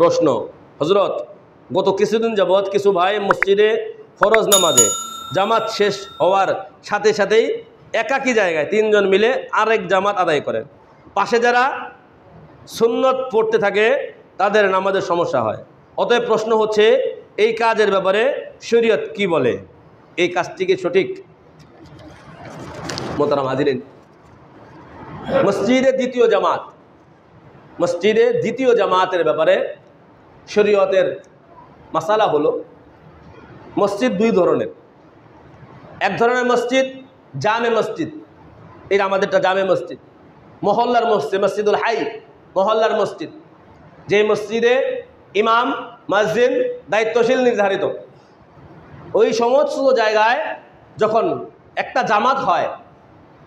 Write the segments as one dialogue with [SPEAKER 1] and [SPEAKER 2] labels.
[SPEAKER 1] প্রশ্ন, হযরত গত কিছুদিন যাবৎ কিছু ভাই মসজিদে ফরজ নামাজে জামাত শেষ হওয়ার সাথে সাথেই একাকী জায়গায় 3 জন মিলে আরেক জামাত আদায় করেন। পাশে যারা সুন্নত পড়তে থাকে তাদের নামাজের সমস্যা হয়। অতএব প্রশ্ন হচ্ছে, এই কাজের ব্যাপারে শরীয়ত কি বলে? এই কাজটি কি সঠিক? মোহতারাম হাজিরিন, মসজিদে দ্বিতীয় জামাতের ব্যাপারে শরীয়তের মাসালা হলো, মসজিদ 2 ধরনের। এক ধরনের মসজিদ জামে মসজিদ, এটা আমাদেরটা জামে মসজিদ, মহল্লার মসজিদ, মসজিদুল হাই, মহল্লার মসজিদ, যে মসজিদে ইমাম মুয়াজ্জিন দায়িত্বশীল নির্ধারিত। ওই সমস্ত জায়গায় যখন একটা জামাত হয়,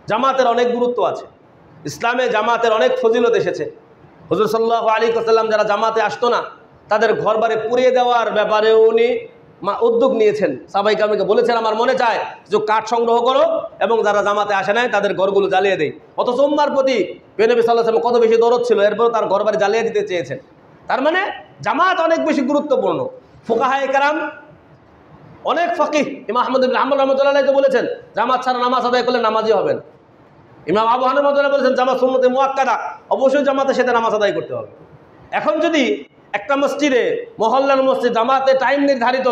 [SPEAKER 1] জামাতের অনেক গুরুত্ব আছে। ইসলামে জামাতের অনেক ফজিলত এসেছে। হুজুর সাল্লাল্লাহু আলাইহি ওয়াসাল্লাম যারা জামাতে আসতো না তাদের ঘরবাড়ি পুড়িয়ে দেওয়ার ব্যাপারে উনি উদ্যোগ নিয়েছেন। সাহাবায়ে কেরামকে বলেছেন, আমার মনে চায় যে কাঠ সংগ্রহ করো এবং যারা জামাতে আসে নাই তাদের ঘরগুলো জ্বালিয়ে দেয়। অথচ উম্মার প্রতি নবী সাল্লাল্লাহু আলাইহি ওয়াসাল্লাম কত বেশি দরদ ছিল, এরপর তার ঘরবাড়ি জ্বালিয়ে দিতে চেয়েছেন। তার মানে জামাত অনেক বেশি গুরুত্বপূর্ণ। ফুকাহায়ে কেরাম, অনেক ফকিহ, ইমাম আহমদ ইবনে হাম্বল রাহমাতুল্লাহ আলাইহি বলেছেন জামাত ছাড়া নামাজ আদায় করলে নামাজই হবে না। ইমাম আবু হানিফা রাহমাতুল্লাহ বলেছেন জামাত সুন্নতে মুআক্কাদা, অবশ্যই জামাতের সাথে নামাজ আদায় করতে হবে। এখন যদি একটা মসজিদে, মহল্লার মসজিদ, জামাতে টাইম নির্ধারিত,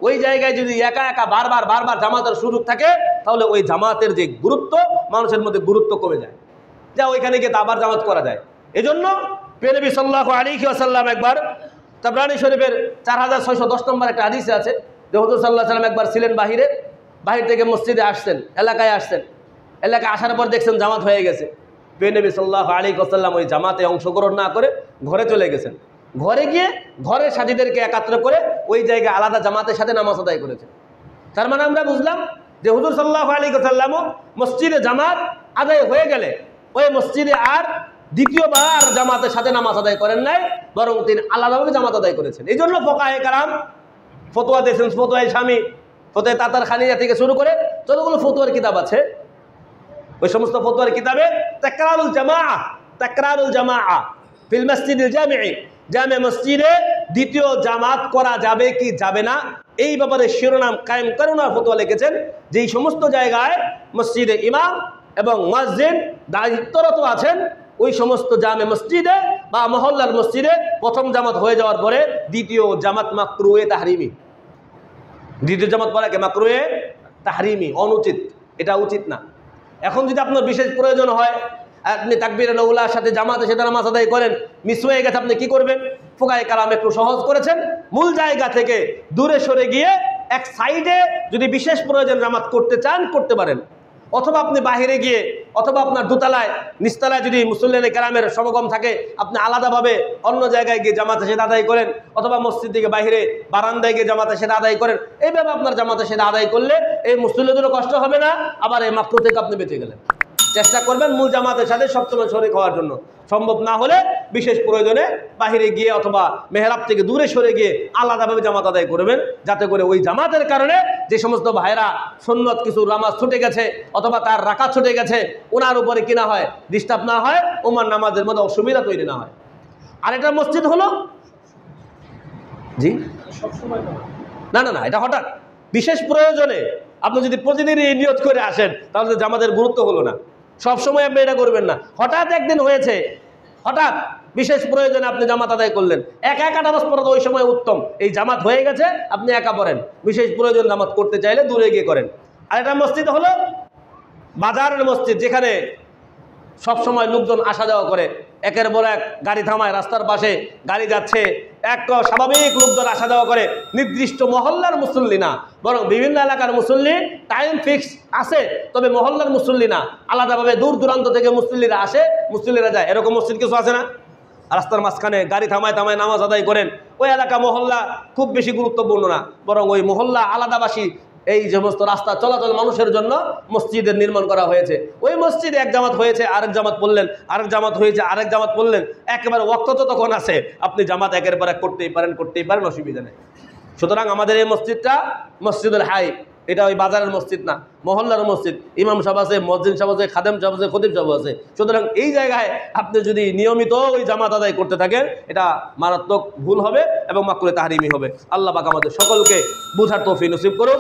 [SPEAKER 1] ওই জায়গায় যদি একা একা বারবার জামাতের সুযোগ থাকে, তাহলে ওই জামাতের যে গুরুত্ব, মানুষের মধ্যে গুরুত্ব কমে যায়, যা ওইখানে গিয়ে আবার জামাত করা যায়। এজন্য নবী সাল্লাল্লাহু আলাইহি ওয়াসাল্লাম একবার তাবরানী শরীফের 4610 নম্বর একটা হাদিসে আছে যে হুজুর সাল্লাল্লাহু আলাইহি ওয়াসাল্লাম একবার ছিলেন বাহির থেকে মসজিদে আসছেন, এলাকায় আসছেন, এলাকায় আসার পর দেখছেন জামাত হয়ে গেছে। নবী সাল্লাল্লাহু আলাইহি ওয়াসাল্লাম ওই জামাতে অংশগ্রহণ না করে ঘরে চলে গেছেন। ঘরে গিয়ে ঘরের সাথীদেরকে একাত্র করে ওই জায়গায় আলাদা জামাতের সাথে নামাজ আদায় করেছেন। তার মানে আমরা বুঝলাম যে হুজুর সাল্লাল্লাহু আলাইহি ওয়াসাল্লামও মসজিদে জামাত আদায় হয়ে গেলে ওই মসজিদে আর দ্বিতীয়বার জামাতের সাথে নামাজ আদায় করেন নাই, বরং তিনি আলাদাভাবে জামাত আদায় করেছেন। এই জন্য ফুকাহায়ে কেরাম ফতোয়া দিয়েছেন, ফতোয়ায়ে শামী, ফতোয়া তাতার খানিয়া থেকে শুরু করে যতগুলো ফতোয়ার কিতাব আছে, ওই সমস্ত ফতোয়ার কিতাবে তাকরারুল জামাআ ফিল মসজিদিল জামিঈ, জামে মসজিদে দ্বিতীয় জামাত করা যাবে কি যাবে না, এই ব্যাপারে শিরোনাম কায়েম করে ওনার ফতোয়া লিখেছেন। যেই সমস্ত জায়গায় মসজিদে ইমাম এবং মুয়াজ্জিন দায়িত্বরত আছেন, ওই সমস্ত জামে মসজিদে বা মহল্লার মসজিদে প্রথম জামাত হয়ে যাওয়ার পরে দ্বিতীয় জামাত মাকরুহে তাহরিমি, দ্বিতীয় জামাত পড়াকে মাকরুহে তাহরিমি, অনুচিত, এটা উচিত না। এখন যদি আপনার বিশেষ প্রয়োজন হয়, আপনি তাকবীরে আউলার সাথে জামাতের সাথে নামাজ আদায় করেন, মিস হয়ে গেছে, আপনি কি করবেন? ফুকাহায়ে কেরাম একটু সহজ করেছেন, মূল জায়গা থেকে দূরে সরে গিয়ে এক সাইডে যদি বিশেষ প্রয়োজন জামাত করতে চান করতে পারেন, অথবা আপনি বাহিরে গিয়ে, অথবা আপনার দোতলায় নিচতলায় যদি মুসল্লিয়ানে কেরামের সমাগম থাকে, আপনি আলাদাভাবে অন্য জায়গায় গিয়ে জামাতের সাথে আদায় করেন, অথবা মসজিদ থেকে বাহিরে বারান্দায় গিয়ে জামাতের সাথে আদায় করেন। এইভাবে আপনার জামাতের সাথে আদায় করলে এই মুসল্লিদেরও কষ্ট হবে না, আবার এই মাকরুহ থেকে আপনি বেঁচে গেলেন। চেষ্টা করবেন মূল জামাতের সাথে সবসময় শরীক হওয়ার জন্য। সম্ভব না হলে বিশেষ প্রয়োজনে বাহিরে গিয়ে অথবা মেহরাব থেকে দূরে সরে গিয়ে আলাদাভাবে জামাত আদায় করবেন, যাতে করে ওই জামাতের কারণে যে সমস্ত ভাইরা সুন্নত কিছু নামাজ ছুটে গেছে অথবা তার রাকাত ছুটে গেছে, ওনার উপরে কি না হয়, ডিস্টার্ব না হয়, ওমার নামাজের মধ্যে অসুবিধা তৈরি না হয়। আর এটা মসজিদ হলো জি না, এটা হঠাৎ বিশেষ প্রয়োজনে আপনি যদি প্রতিদিনই নিয়ত করে আসেন, তাহলে জামাতের গুরুত্ব হলো না। সবসময় আপনি এটা করবেন না। হঠাৎ একদিন হয়েছে, হঠাৎ বিশেষ প্রয়োজনে আপনি জামাত আদায় করলেন, একা একা নামাজ পড়া তো ওই সময় উত্তম। এই জামাত হয়ে গেছে, আপনি একা পড়েন, বিশেষ প্রয়োজন জামাত করতে চাইলে দূরে গিয়ে করেন। আর এটা মসজিদ হলো বাজারের মসজিদ, যেখানে সবসময় লোকজন আসা যাওয়া করে, একের পর এক গাড়ি থামায়, রাস্তার পাশে গাড়ি যাচ্ছে, এক স্বাভাবিক লোকজন আসা যাওয়া করে। নির্দিষ্ট মহল্লার মুসল্লি না, বরং বিভিন্ন এলাকার মুসল্লি, টাইম ফিক্স আছে, তবে মহল্লার মুসল্লি না, আলাদাভাবে দূর দূরান্ত থেকে মুসল্লিরা আসে, মুসল্লিরা যায়। এরকম মসজিদ কিছু আছে না? রাস্তার মাঝখানে গাড়ি থামায় নামাজ আদায় করেন। ওই এলাকা মহল্লা খুব বেশি গুরুত্বপূর্ণ না, বরং ওই মহল্লা আলাদাবাসী, এই সমস্ত রাস্তা চলাচল মানুষের জন্য মসজিদের নির্মাণ করা হয়েছে। ওই মসজিদে এক জামাত হয়েছে, আরেক জামাত পড়লেন, আরেক জামাত হয়েছে, আরেক জামাত পড়লেন, একেবারে ওয়াক্ত তো তখন আছে, আপনি জামাত একের পর এক করতেই পারেন, অসুবিধা নেই। সুতরাং আমাদের এই মসজিদটা মসজিদুল হাই, এটা ওই বাজারের মসজিদ না, মহল্লার মসজিদ। ইমাম সাহেব আছে, মসজিদ সাহেব আছে, খাদেম সাহেব আছে, খতিব সাহেব আছে। সুতরাং এই জায়গায় আপনি যদি নিয়মিত ওই জামাত আদায় করতে থাকেন, এটা মারাত্মক ভুল হবে এবং মাকরুহে তাহরিমি হবে। আল্লাহ পাক আমাদের সকলকে বুঝার তৌফিক নসিব করুন।